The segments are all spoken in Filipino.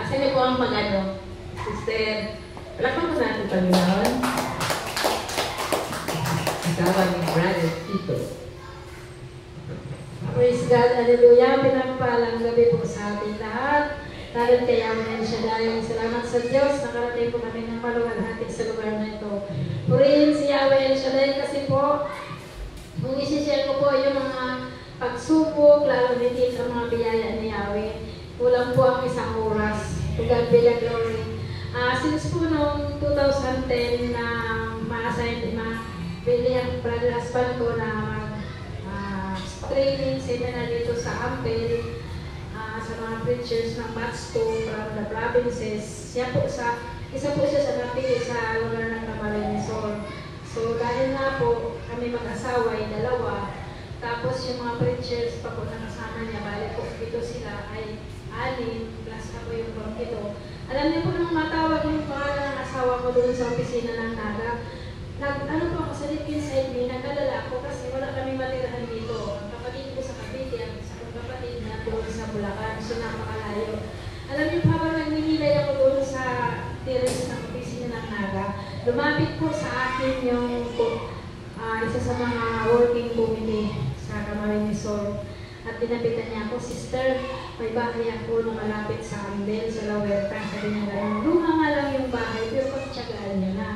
Sino po ang mag-ano? Sister, palakpan mo natin Panginoon. Kasama ni Brother Tito. Praise God, hallelujah. Pinagpalang gabi po sa ating lahat. Dahil kaya mo siya dahil salamat sa Diyos. Nakarating po kami ng maluwalhati sa lugar na ito. Purihin si Yahweh siya dahil kasi po, kung isi-share ko po yung mga pagsubok, lalo nito sa mga biyaya ni Yahweh, kulang po ang isang oras. To God be the glory. Since po noong 2010 na ma-assign, bili ang brother husband ko na training seminar dito sa Ampel, sa mga preachers ng Batstone from the provinces. Isa po siya sa napili sa lugar ng Camarines. So dahil nga po kami mag-asawa ay dalawa, tapos yung mga preachers pa po na kasama niya, bali po dito sila ay 6 plus ako yung pangkito. Alam niyo po nung matawag yung pangalan ng asawa ko doon sa opisina ng Naga, ano po ako sa deep inside me, nagkalala ako kasi wala kami matirahan dito. Ang kapatid ko sa Cavite, ang isang kapatid na doon sa Bulacan, so napakalayo. Alam niyo, habang nagninilay ako doon sa terrace ng opisina ng Naga, lumapit po sa akin yung isa sa mga working committee sa Camarines Sur. At dinapitan niya ako, sister, may bahay ako na malapit sa Ambel, sa La Huerta. Sabi niya gano'n, luma nga lang yung bahay, pero pagtsagaan niya na.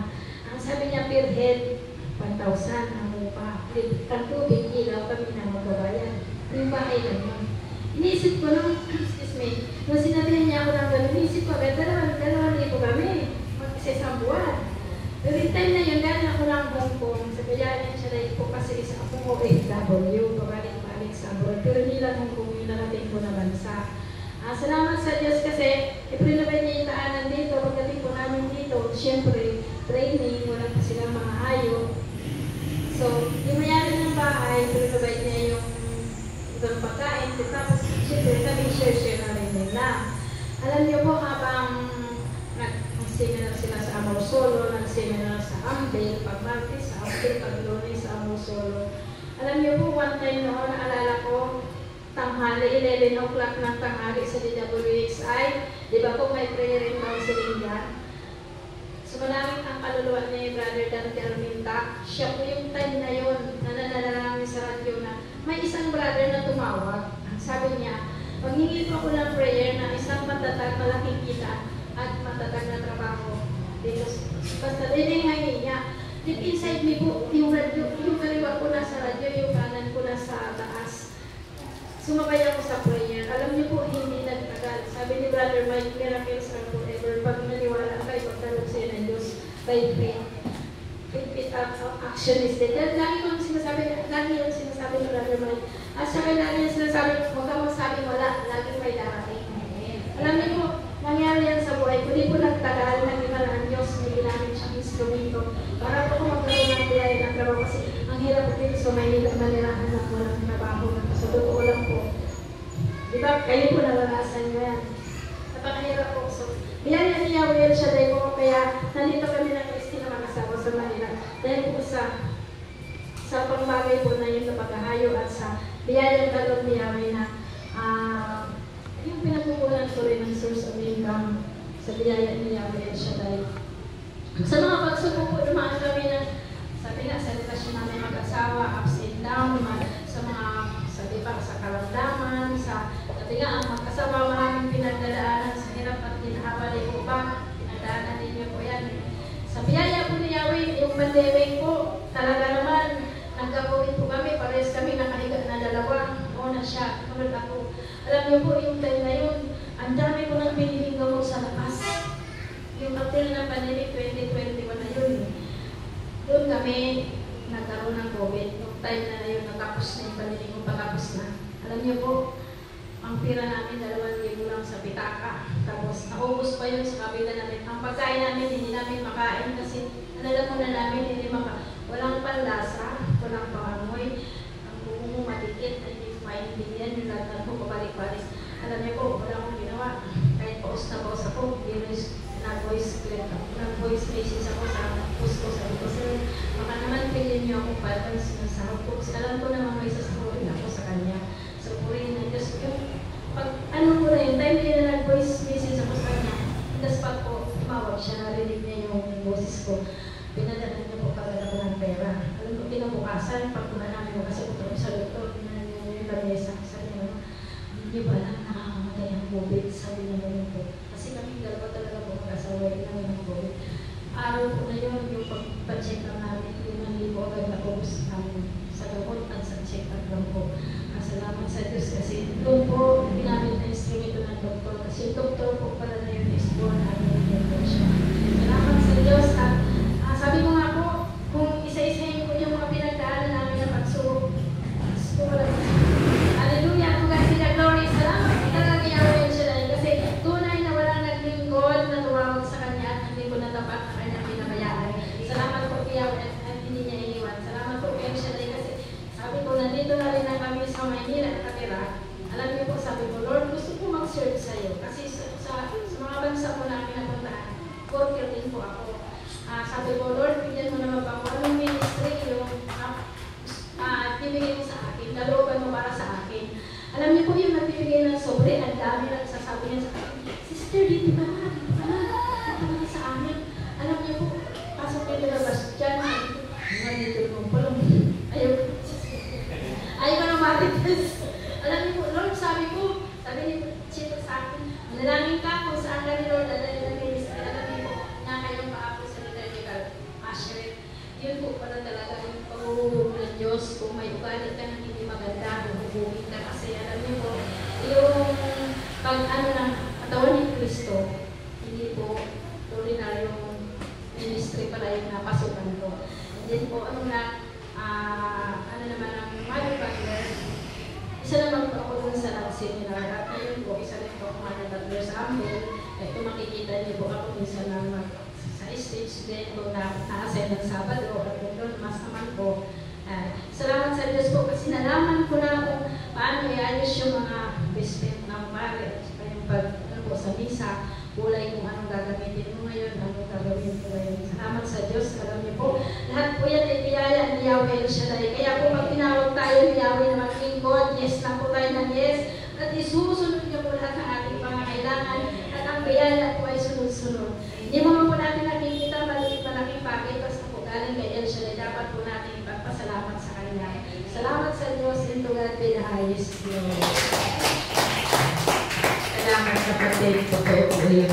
Sabi niya, per head, 1,000 ang lupa. Ang tubig, ilaw, kami na magbabayan. Yung bahay lang yun. Iniisip ko nung, excuse me, nung sinabihan niya ako ng gano'n, iniisip ko, dalawang libo kami, mag-isang buwan. Pero yung time na yun, dahil ako ng Hong Kong, sa bayaran siya na po kasi isa akong OFW, pabalik-balik sa abroad. Pero hindi lang Hong Kong yung narating ko na bansa. Salamat sa Diyos kasi i-prinabay niya yung daanan dito. Pagdating po namin dito, siyempre, training, wala pa silang mga hayop. So, yung mayari ng bahay, i-prinabay niya yung ibang pagkain. Tapos, siyempre, kami share na rin nila. Alam niyo po, habang nag-seminar sila sa Amorsolo, nag-seminar sa Ampel, pag-Martes sa Ampel, pag-Lunes sa Amorsolo. Alam niyo po, one time noon, naalala ko, tanghali, 11 o'clock ng tanghali sa DWXI. Di ba po may prayer and counseling dyan? So maraming ang kaluluwa niya yung Brother Dante Arminta. Siya po yung time na yun, nananalangin sa radyo na may isang brother na tumawag. Sabi niya, maghingi po ako ng prayer na isang matatag, malaking kita at matatag na trabaho. Basta diningay niya. Deep inside me po, yung radyo, yung kaliwa ko nasa radyo, yung kanan ko nasa taas. Sumabay ako sa prayer. Alam niyo po, hindi nagtagal. Sabi ni Brother Mike, miracles are forever. Pag naniwala kayo, pagtalog sa'yo ng Diyos by faith. Faith action is dead. Lagi ko sinasabi ni Brother Mike. At saka lagi yung sinasabi, huwag ka magsabi wala, lagi may darating. Alam niyo po, nangyari yan sa buhay ko. Hindi po nagtagal, naging ang Diyos, may ginamit siyang instrumento. Para po ko magkaroon ng biyaya ng trabaho kasi ang hirap po dito sa Maynila, manirahan na walang trabaho. So, totoo lang po. Diba, kayo po naranasan nyo yan. Napakahirap po. So, biyaya ni Yahweh siya dahil po, kaya nandito kami ng Christina mag-asawa sa Manila. Dahil po sa pangbagay po na yung napaghahayo at sa biyaya ng kalog ni Yahweh na yung pinagkukunan ko rin ng source of income sa biyaya ni Yahweh siya dahil. Sa mga pagsubok po, dumaan kami ng sabi nga, sa relasyon namin mag-asawa, ups and down, sa mga, sabi pa, sa karamdaman, sabi nga, ang mag-asawa, maraming pinagdadaanan sa hirap at hinahabali po ba? Pinagdaanan ninyo po yan. Sa biyaya po ni Yahweh, yung pandemic po, talaga naman, nagkakawin po kami, parehas kami nakahiga na dalawa, una siya, kamad ako. Alam niyo po, yung time na yun, ang dami ko nang piniling gamot sa labas. Yung April ng pandemic, 2021 na yun. Doon kami nagkaroon ng COVID. Yung time na yun, natapos na yung panilig kong patapos na. Alam niyo po, ang pira namin, 2,000 lang sa pitaka. Tapos, naubos pa yun sa kabila namin. Ang pagkain namin, hindi namin makain kasi nalala mo na namin, walang panlasa, walang pangamoy. Ang buho mo matikit, hindi mo maintindihan yung lahat mo pabalik-balik. Alam niyo po, wala akong ginawa. Kahit paus na paus ako, nag-voice message ako sa post ko. Sabi ko, sir, baka naman piliin niyo ako para sinasahod ko. Kasi alam ko naman may sasahurin ako sa kanya. So, purihin na Diyos. Pag ano ko na yun, time din na nag-voice message ako sa kanya, sa pagkuha namin kasi ito sa doktor na yung lamesa. Sabi niya, hindi ba lang nakakamatay ang COVID? Sabi niya naman po. Kasi kami dalawa talaga po mag-asawa namin ng COVID. Araw po na yun, yung pag-check up namin, yung libo agad na po sa gamot at sa check up lang po. Salamat sa Diyos kasi doon po ginamit na instrumento ng doktor kasi yung doktor po pala na yun is born again po siya. Salamat sa Diyos at sabi ko nga po, kung isa-isahin ko yung mga pinagdaanan namin na pagsubok, hallelujah, to God be the glory. Salamat talaga Yahweh El Shaddai kasi tunay na walang naglingkod na tumawag sa Kanya at hindi ko natapat na Kanyang pinabayaan. Salamat po kay Yahweh at hindi niya iniwan. Salamat po kay El Shaddai kasi sabi ko, nandito na rin na kami sa Maynila nakatira. Alam niyo po, sabi ko, Lord, gusto ko mag-serve sa iyo kasi sa mga bansa po namin napuntahan, worker din po ako. Sabi ko, Lord, bigyan mo naman pa ako anong ministry yung bibigay mo sa akin, nalooban mo para sa akin. Alam niyo po yung nagbibigay ng sobre, ang dami lang sasabi niya sa akin, Sister, dito ka na, dito ka sa amin. Alam niyo po, pasok kayo labas dyan, dito mo po lang. Ayaw ko na marites. Alam niyo po, Lord, sabi niyo po sa akin, manalangin ka kung saan ka ni Lord, dahil ng ministry. Alam niyo po, na kayong paapos sa liturgical asheret. Yun po pala talaga yung pag-uubog ng Diyos. Kung may ugali ka na hindi maganda, hubugin ka. Kasi alam niyo po, yung pag-ano ng katawan ni Kristo, hindi po tuloy na yung ministry pala yung napasukan ko. And then po, ano naman ang Mother Butler, isa naman po ako dun sa seminar at ngayon po, isa rin po ako Mother Butler sa amin. Ito makikita niyo po ako minsan na sa stage din po na na-assign ng Sabado at doon mas naman po. Salamat sa Diyos po kasi nalaman ko na kung paano i-ayos yung mga basement ng pare at saka yung sa misa, kulay kung anong gagamitin mo ngayon, anong gagawin mo ngayon. Salamat sa Diyos, alam niyo po. Lahat po yan ay biyaya ni Yahweh El Shaddai. Kaya po pag tinawag tayo ni Yahweh na maging God, yes lang po tayo ng yes. At isusunod niyo po lahat ng ating pangangailangan at ang biyaya po ay sunod-sunod. Hindi mo po natin nakikita malaking bagay basta po galing kay El Shaddai. Dapat po natin ipagpasalamat sa Kanya. Salamat sa Diyos and to God be the highest glory. Salamat kapatid. Totoo po yung